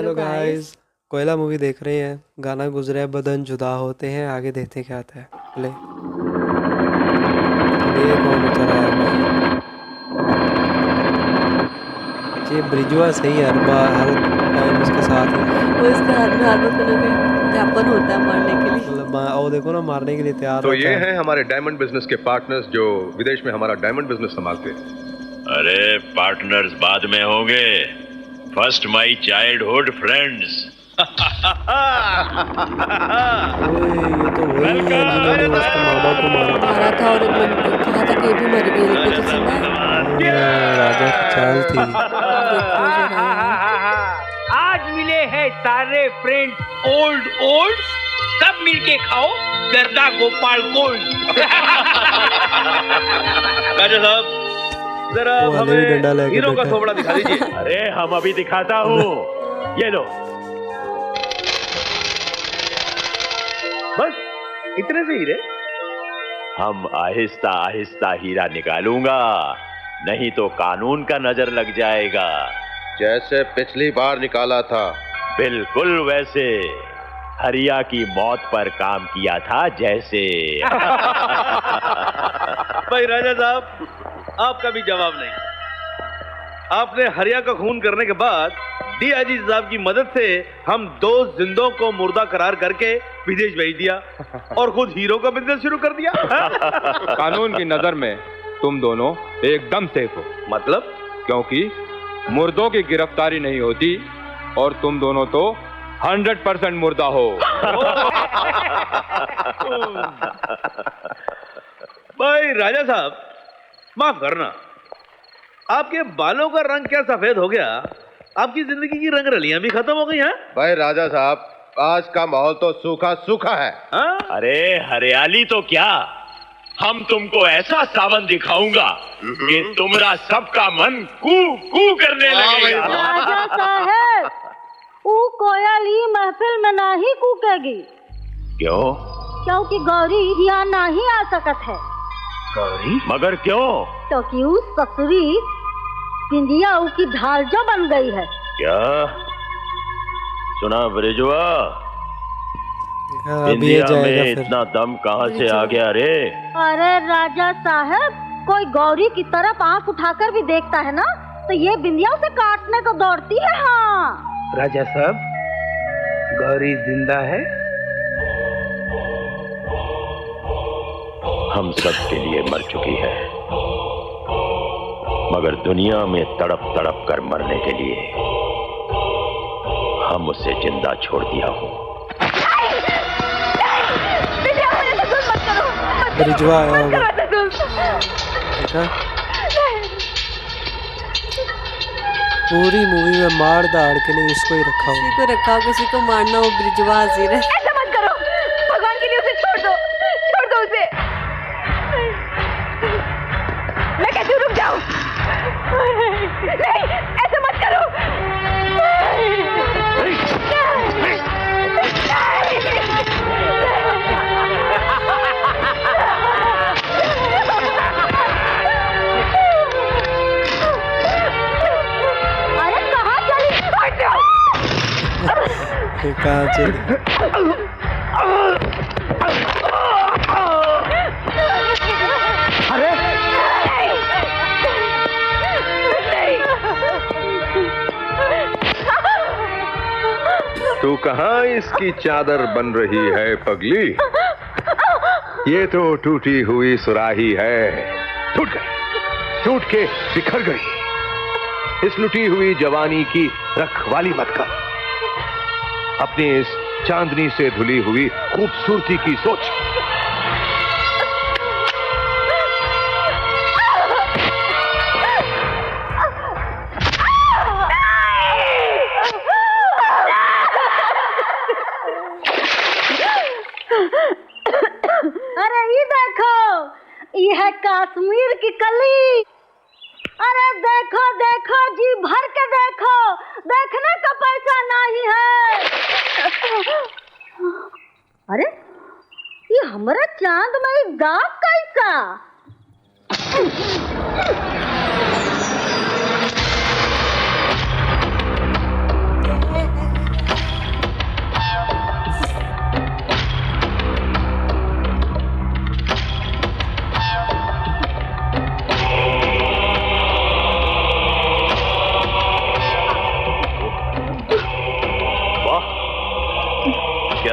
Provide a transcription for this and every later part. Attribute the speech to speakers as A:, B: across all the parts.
A: Hello guys, कोयला movie देख रहे हैं। गाना गुजरे बदन जुदा होते हैं। आगे देखते क्या आता है। प्ले। अब ये कौन उतर आया भाई? ये ब्रिजवा सही है, हर टाइम इसके साथ ही
B: वो इसके हाथ में कोई ना कोई वेपन होता है मारने के लिए।
A: मतलब वो देखो ना, मारने के लिए तैयार
C: तो
A: रहता
C: ये
A: है।
C: हैं हमारे डायमंड बिजनेस के पार्टनर्स जो विदेश में हमारा डायमंड बिजनेस संभालते हैं।
D: अरे पार्टनर्स बाद में होंगे, फर्स्ट माई चाइल्डहुड फ्रेंड्स।
A: ये तो वही है जिन्होंने उसके माँ बाप को
B: मारा था और कहा था कि ये भी मर गई, लेकिन तो सुना है।
A: राजा की चाल थी।
B: देखो जरा।
E: आज मिले हैं सारे फ्रेंड्स ओल्ड सब मिलके खाओ गर्दा गोपाल गोल्ड।
F: राजा साहब जरा
A: वो हले भी डंडा
F: हमें
A: लेके
F: हीरो का
A: बैठा है।
F: थोबड़ा दिखा दीजिए।
D: अरे हम अभी दिखाता हूँ, ये लो।
F: बस इतने से हीरे?
D: हम आहिस्ता आहिस्ता हीरा निकालूंगा, नहीं तो कानून का नजर लग जाएगा।
C: जैसे पिछली बार निकाला था।
D: बिल्कुल वैसे, हरिया की मौत पर काम किया था जैसे।
F: भाई राजा साहब, आपका भी जवाब नहीं। आपने हरिया का खून करने के बाद डीआईजी साहब की मदद से हम 2 जिंदों को मुर्दा करार करके विदेश भेज दिया और खुद हीरो का बिजनेस शुरू कर दिया।
G: कानून की नजर में तुम दोनों एकदम सेफ हो।
F: मतलब?
G: क्योंकि मुर्दों की गिरफ्तारी नहीं होती और तुम दोनों तो 100% मुर्दा हो।
F: भाई राजा साहब, माफ करना, आपके बालों का रंग क्या सफेद हो गया? आपकी जिंदगी की रंग रलियां भी खत्म हो गई हैं?
C: भाई राजा साहब, आज का माहौल तो सूखा सूखा है।
F: हाँ?
D: अरे हरियाली तो क्या, हम तुमको ऐसा सावन दिखाऊंगा कि तुम्हारा सबका मन कू कू करने लगेगा।
H: राजा साहब, वो कोयली महफिल में नहीं कूकेगी।
D: क्यों?
H: क्योंकि गौरी यहाँ नहीं आ सकत है।
D: गौरी? मगर क्यों?
H: क्योंकि उस ससुरी बिंदिया की ढाल जो बन गई है।
D: क्या सुना ब्रिजवा?
A: अभी ये
D: इंडिया
A: जाएगा
D: में
A: फिर।
D: इतना दम कहाँ से आ गया रे?
H: अरे राजा साहब, कोई गौरी की तरफ आंख उठाकर भी देखता है ना, तो ये बिंदिया उसे काटने को दौड़ती है। हाँ
E: राजा साहब, गौरी जिंदा है?
D: हम सब के लिए मर चुकी है, मगर दुनिया में तड़प तड़प कर मरने के लिए हम उसे जिंदा छोड़ दिया हूँ।
A: ब्रिजवा आया होगा। देखा? पूरी मूवी में मार दाड़ के लिए इसको ही रखा
B: किसी
A: हुआ।
B: को रखा हो, किसी को मारना हो, ब्रिजवा हाजिर है।
H: ऐसा मत करो, भगवान के लिए उसे छोड़ दो उसे। मैं कहती हूँ रुक जाओ। नहीं, ऐसा मत करो। अरे कहाँ चली? हट जाओ।
A: कहाँ चली?
C: तू कहाँ इसकी चादर बन रही है पगली? ये तो टूटी हुई सुराही है। टूट गई, टूट के बिखर गई। इस लुटी हुई जवानी की रखवाली मत कर। अपनी इस चांदनी से धुली हुई खूबसूरती की सोच।
H: अरे ये देखो, ये है कश्मीर की कली। अरे देखो देखो जी, भर के देखो, देखने का पैसा नहीं है। अरे ये हमारा चांद में दाग कैसा?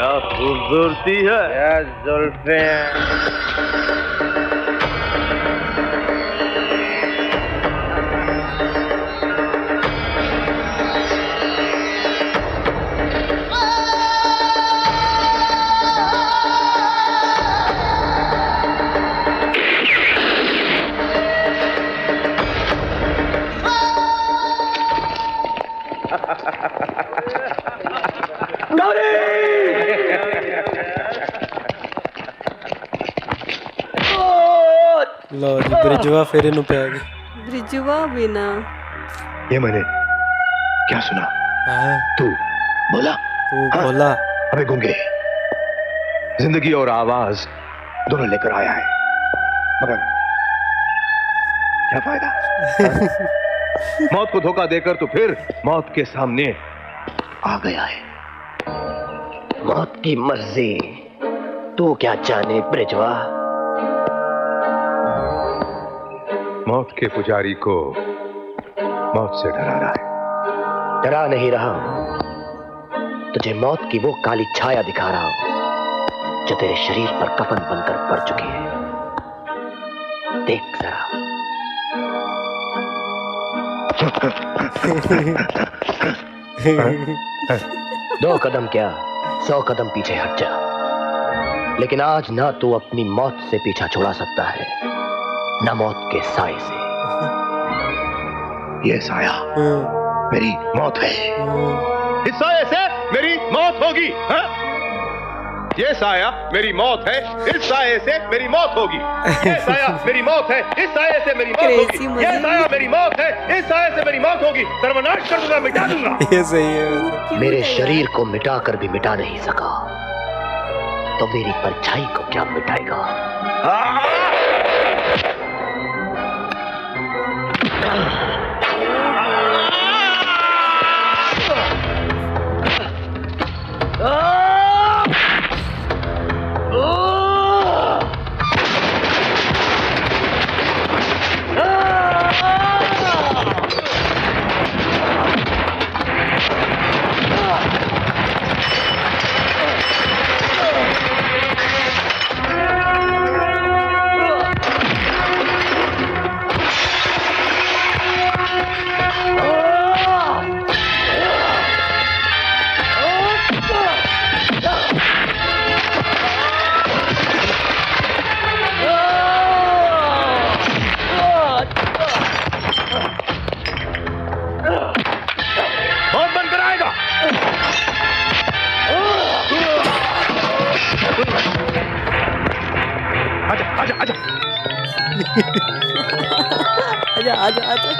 F: क्या खूबसूरती है,
E: क्या जुल्फे हैं।
A: लो जी ब्रिजवा फिर इन्हों पे आ गई।
B: ब्रिजवा बिना
C: ये मैंने क्या सुना?
A: हाँ,
C: तू बोला?
A: तू बोला।
C: अबे गूंगे, जिंदगी और आवाज दोनों लेकर आया है, मगर क्या फायदा? मौत को धोखा देकर तो फिर मौत के सामने आ गया है।
I: मौत की मर्जी, तू क्या जाने ब्रिजवा।
C: मौत के पुजारी को मौत से डरा रहा है।
I: डरा नहीं रहा हूं, तुझे मौत की वो काली छाया दिखा रहा हूं जो तेरे शरीर पर कफन बनकर पड़ चुकी है। देख जरा। दो कदम क्या, 100 कदम पीछे हट जा, लेकिन आज ना तू अपनी मौत से पीछा छुड़ा सकता है, ना मौत के साए से।
C: ये साया मेरी मौत है। इस साये से मेरी मौत होगी। हाँ? ये साया मेरी मौत है, इस साये से मेरी मौत होगी। ये साया मेरी मौत है, इस साये से मेरी मौत
B: Crazy
C: होगी। ये साया मेरी मौत है, इस साये से मेरी मौत होगी। सर्वनाश कर दूंगा, मिटा दूंगा।
A: ये सही है वैसे।
I: मेरे शरीर को मिटाकर भी मिटा नहीं सका, तो मेरी परछाई को क्या मिटाएगा?
B: आजा आजा आजा।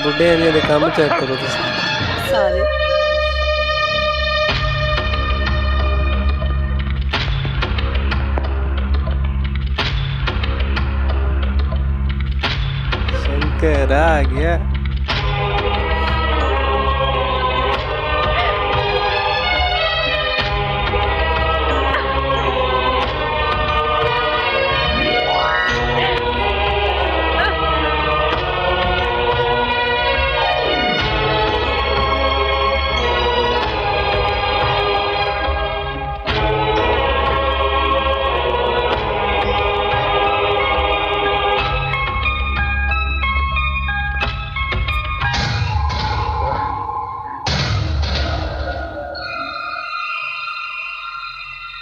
A: बुढ़े ने काम चेक करो तुम
B: साले।
A: शंकर आ गया।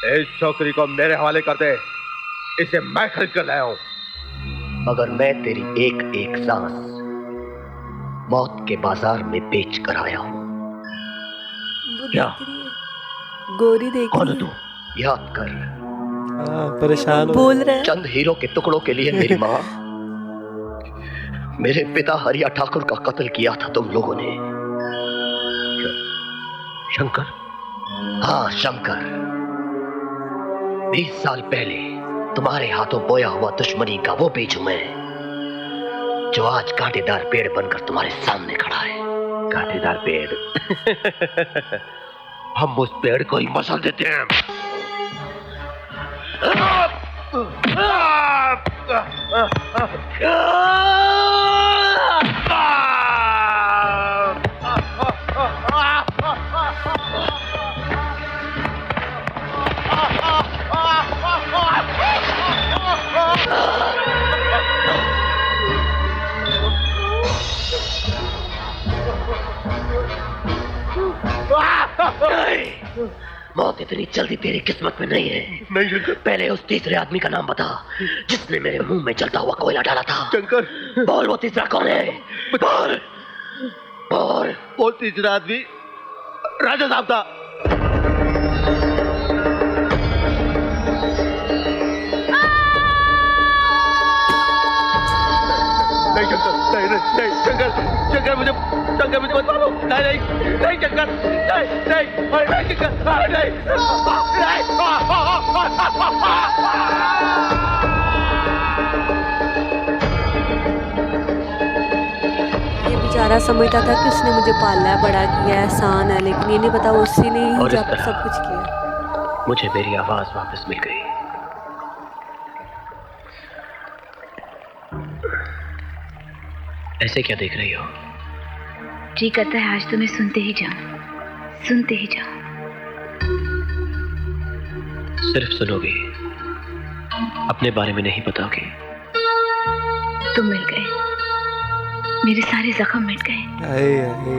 C: इस छोकरी को मेरे हवाले कर दे, इसे मैं खरीद कर लाया हूं।
I: मगर मैं तेरी एक एक सांस मौत के बाजार में बेच कर आया हूं।
B: वो
I: क्या?
B: देख रही है, गोरी देख
I: कौन
B: रही
I: है तू?
B: है,
I: याद कर,
A: हाँ परेशान हो।
B: बोल रहा है।
I: चंद हीरो के टुकड़ों के लिए मेरी माँ, मेरे पिता हरिया ठाकुर का कत्ल किया था तुम लोगों ने। शंकर? हाँ शंकर। 20 साल पहले तुम्हारे हाथों बोया हुआ दुश्मनी का वो बीज हूं मैं, जो आज कांटेदार पेड़ बनकर तुम्हारे सामने खड़ा है। कांटेदार पेड़? हम उस पेड़ को ही मसल देते हैं। नहीं, मौत इतनी जल्दी तेरी किस्मत में नहीं है। नहीं शंकर। पहले उस तीसरे आदमी का नाम बता जिसने मेरे मुंह में जलता हुआ कोयला डाला था। शंकर। बोल वो तीसरा कौन है? बोल बोल। वो तीसरा आदमी राजा साहब था। नहीं शंकर, नहीं नहीं नहीं शंकर, शंकर मुझे बता दो। नहीं नहीं नहीं शंकर, नहीं नहीं नहीं शंकर, नहीं
B: ये बेचारा समझता था कि उसने मुझे पाला है, बड़ा किया है, एहसान है, लेकिन ये नहीं पता उसी ने ही
I: और इस
B: जब
I: तरह
B: सब कुछ किया।
I: मुझे मेरी आवाज वापस मिल गई। ऐसे क्या देख रही हो?
J: जी करता है आज तुम्हें सुनते ही जाऊं, सुनते ही जाऊं।
I: सिर्फ सुनोगी, अपने बारे में नहीं बताओगी?
J: तुम मिल गए, मेरे सारे जख्म मिट गए,
A: आए आए।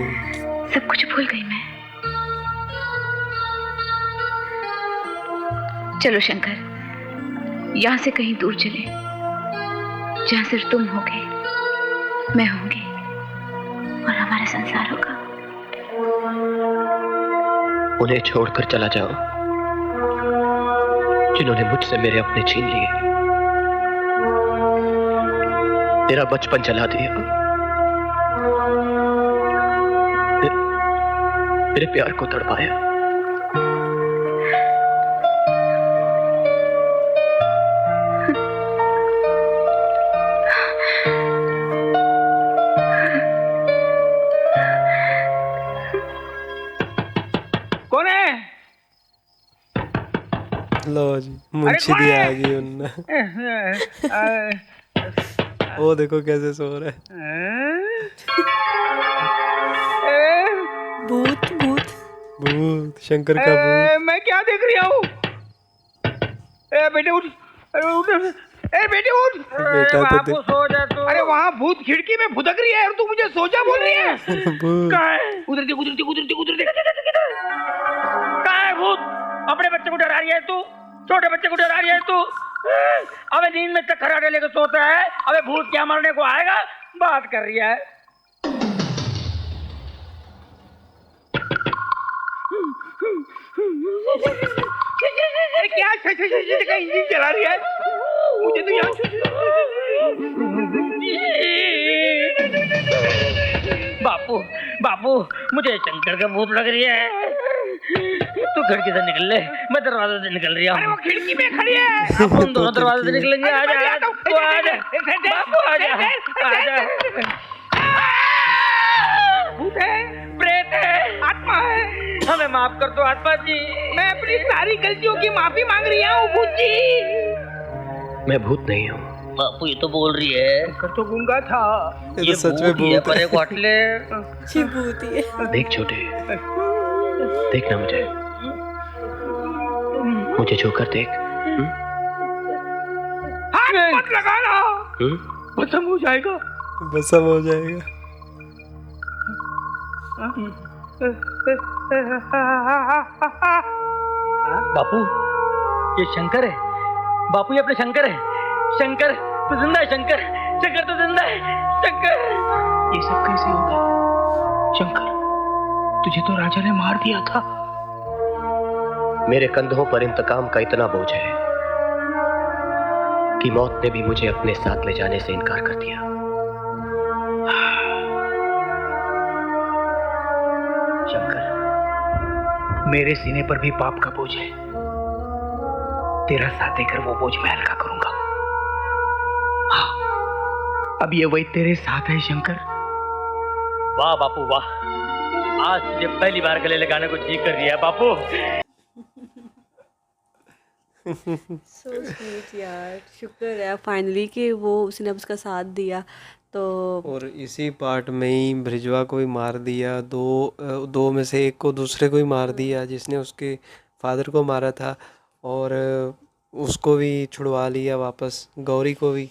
J: सब कुछ भूल गई मैं। चलो शंकर, यहां से कहीं दूर चले, जहां सिर्फ तुम होगे, मैं होंगी और हमारा संसार होगा।
I: उन्हें छोड़कर चला जाओ जिन्होंने मुझसे मेरे अपने छीन लिए, मेरा बचपन जला दिया, मेरे प्यार को तड़पाया।
E: कौन है?
A: लो जी, मुंशी दी आ गई उनने। वो देखो कैसे सो रहा है।
B: भूत भूत
A: भूत, शंकर का भूत।
E: मैं क्या देख रही हूँ? बेटे उठ, अरे उठ, बेटे उठ।
A: बेटा तो देख।
E: सो जा तू। अरे वहाँ भूत खिड़की में भुदक रही है और तू मुझे सो जा बोल रही है।
A: भूत।
E: कहाँ है? उधर देख, उधर देख, उधर देख, उधर देख। कहाँ है भूत? अपने बच्चे को डरा रही है तू, छोटे बच्चे को डरा रही है तू। अबे नींद में चक्कर आने लेकर सोता है, अबे भूत क्या मरने को आएगा? बात कर रही है। अरे क्या का इंजन चला रही है? मुझे तो यहाँ बापू बापू मुझे शंकर का भूत लग रही है। तू खिड़की से निकल ले, मैं दरवाजे से निकल रही हूँ। अरे वो खिड़की में खड़ी है। अपन दोनों दरवाजे से निकलेंगे। आजा तू, आजा बापू, आजा आजा। भूत है, प्रेत है, आत्मा है। हमें माफ कर दो आत्मा जी, मैं अपनी सारी गलतियों की माफी मांग रही हूँ भूत जी।
I: मैं भूत नहीं हूँ।
E: बापू ये तो बोल रही है, कर तो गूंगा था।
A: ये तो सच में भूत है।
E: क्वाटले
B: जी भूत ही है।
I: देख छोटे, देखना मुझे छूकर देख।
E: हाथ मत लगाना, भस्म हो जाएगा।
A: भस्म हो जाएगा।
E: बापू ये शंकर है बापू, ये अपने शंकर है। शंकर तो जिंदा है, शंकर शंकर तो जिंदा है, शंकर।
K: ये सब कैसे होगा शंकर? तुझे तो राजा ने मार दिया था।
I: मेरे कंधों पर इंतकाम का इतना बोझ है कि मौत ने भी मुझे अपने साथ ले जाने से इनकार कर दिया।
K: शंकर, मेरे सीने पर भी पाप का बोझ है। तेरा साथ देकर वो बोझ मैं हल्का करूंगा। हाँ, अब ये वही तेरे साथ है शंकर।
E: वाह बापू वाह, आज तुझे पहली बार गले लगाने को जी कर दिया बापू।
B: सो स्वीट यार, शुक्र है फाइनली कि वो उसने अब उसका साथ दिया। तो
A: और इसी पार्ट में ही ब्रिजवा को भी मार दिया, दो में से एक को दूसरे को ही मार दिया जिसने उसके फादर को मारा था, और उसको भी छुड़वा लिया वापस, गौरी को भी।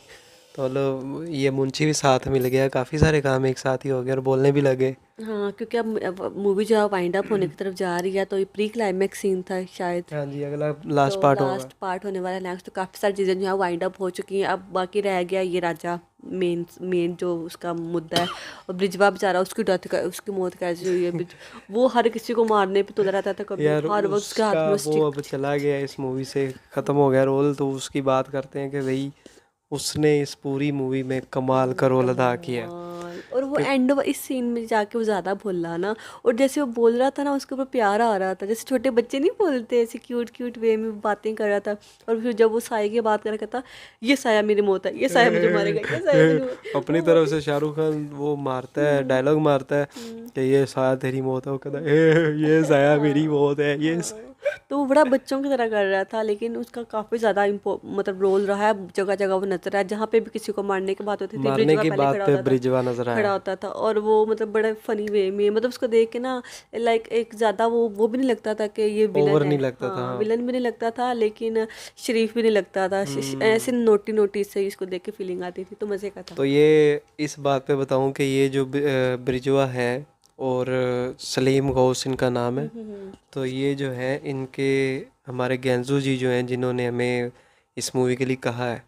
A: तो मतलब ये मुंशी भी साथ मिल गया, काफ़ी सारे काम एक साथ ही हो गए और बोलने भी लगे।
B: हाँ, क्योंकि अब मूवी जो है वाइंड अप होने की तरफ जा रही है, तो ये प्री क्लाइमैक्स सीन था शायद।
A: हाँ जी, अगला लास्ट पार्ट होगा।
B: लास्ट पार्ट होने वाला है नेक्स्ट। तो काफ़ी सारी चीज़ें जो है वाइंड अप हो चुकी हैं। अब बाकी रह गया ये राजा, मेन जो उसका मुद्दा है। और ब्रिजवा बेचारा, उसकी मौत कैसे हुई है? वो हर किसी को मारने पे तुला रहता था, कभी
A: यार
B: हर वक्त उसके हाथ में
A: वो अब चला गया, इस मूवी से ख़त्म हो गया रोल। तो उसकी बात करते हैं कि भाई उसने इस पूरी मूवी में कमाल का रोल अदा किया।
B: और वो एंड इस सीन में जाके वो ज़्यादा बोला ना, और जैसे वो बोल रहा था ना, उसके ऊपर प्यार आ रहा था, जैसे छोटे बच्चे नहीं बोलते, ऐसे क्यूट क्यूट वे में बातें कर रहा था। और फिर जब वो साया की बात कर रहा था, ये साया मेरी मौत है, ये साया मुझे मारेगा, ये साया मेरी मौत।
A: अपनी तरफ से शाहरुख खान वो मारता है, डायलॉग मारता है कि ये साया तेरी मौत है, वो कहता है ये साया मेरी मौत है, ये
B: तो वो बड़ा बच्चों की तरह कर रहा था, लेकिन उसका काफ़ी ज़्यादा मतलब रोल रहा है। जगह जगह वो नजर आया, जहाँ पे भी किसी को मारने की बात होती थी,
A: मारने की बात पे ब्रिजवा नजर आया,
B: खड़ा होता था। और वो मतलब बड़े फनी वे में, मतलब उसको देख के ना लाइक एक ज़्यादा वो भी नहीं लगता था कि ये विलन
A: ओवर
B: है।
A: नहीं लगता था, हाँ।
B: विलन भी नहीं लगता था, लेकिन शरीफ भी नहीं लगता था। ऐसे नोटी से इसको देख के फीलिंग आती थी, तो मज़े का था।
A: तो ये इस बात पे बताऊं कि ये जो ब्रिजवा है और सलीम गौस इनका नाम है, तो ये जो है इनके हमारे गेंजू जी जो हैं, जिन्होंने हमें इस मूवी के लिए कहा है,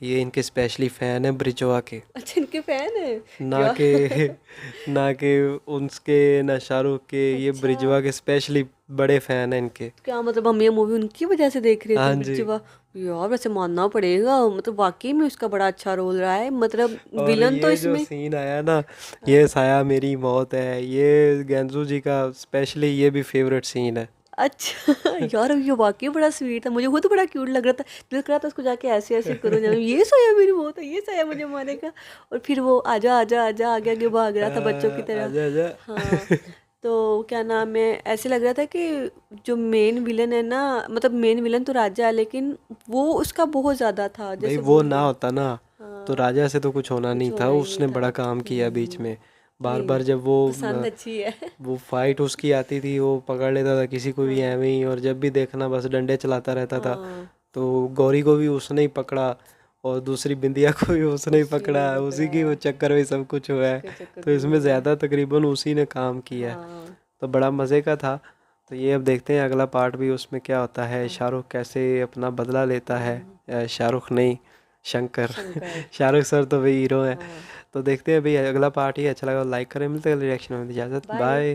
A: ये इनके स्पेशली फ़ैन है ब्रिजवा के।
B: अच्छा, इनके फ़ैन है
A: ना के उनके, ना शाहरुख के, ये ब्रिजवा के स्पेशली बड़े फ़ैन हैं इनके।
B: क्या मतलब हम ये मूवी उनकी वजह से देख रहे
A: हाँ
B: थे?
A: जी।
B: ब्रिजवा यार वैसे मानना पड़ेगा, मतलब वाकई में उसका बड़ा अच्छा रोल रहा है। मतलब
A: और
B: विलन तो
A: ये जो
B: इसमें
A: सीन आया ना, ये साया मेरी मौत है, ये गेंजू जी का स्पेशली ये भी फेवरेट सीन है।
B: अच्छा यार ये वाकई बड़ा स्वीट था, मुझे खुद बड़ा क्यूट लग रहा था। दिल कर रहा था उसको जाके ऐसे ऐसे करूँ, ये साया मेरी मौत है, ये साया मुझे मारेगा। और फिर वो आजा आजा आजा आगे आगे भाग रहा था बच्चों की तरह।
A: आजा आजा।
B: हाँ, तो क्या नाम है, ऐसे लग रहा था कि जो मेन विलन है ना, मतलब मेन विलन तो राजा है, लेकिन वो उसका बहुत ज़्यादा था।
A: भाई
B: जैसे
A: वो ना होता ना तो राजा से तो कुछ होना नहीं था, उसने बड़ा काम किया बीच में। बार बार जब वो
B: पसंद अच्छी है।
A: वो फाइट उसकी आती थी, वो पकड़ लेता था किसी को भी एवं ही, और जब भी देखना बस डंडे चलाता रहता था। तो गौरी को भी उसने ही पकड़ा और दूसरी बिंदिया को भी उसने ही पकड़ा, उसी की वो चक्कर में सब कुछ हुआ है। तो इसमें ज़्यादा तकरीबन उसी ने काम किया है, तो बड़ा मज़े का था। तो ये अब देखते हैं अगला पार्ट भी, उसमें क्या होता है, शाहरुख कैसे अपना बदला लेता है। शाहरुख नहीं, शंकर शाहरुख सर तो भाई हीरो हैं। तो देखते हैं भाई अगला पार्ट ही अच्छा लगा लाइक करें, मिलते हैं अगले रिएक्शन में, इजाज़त, बाय।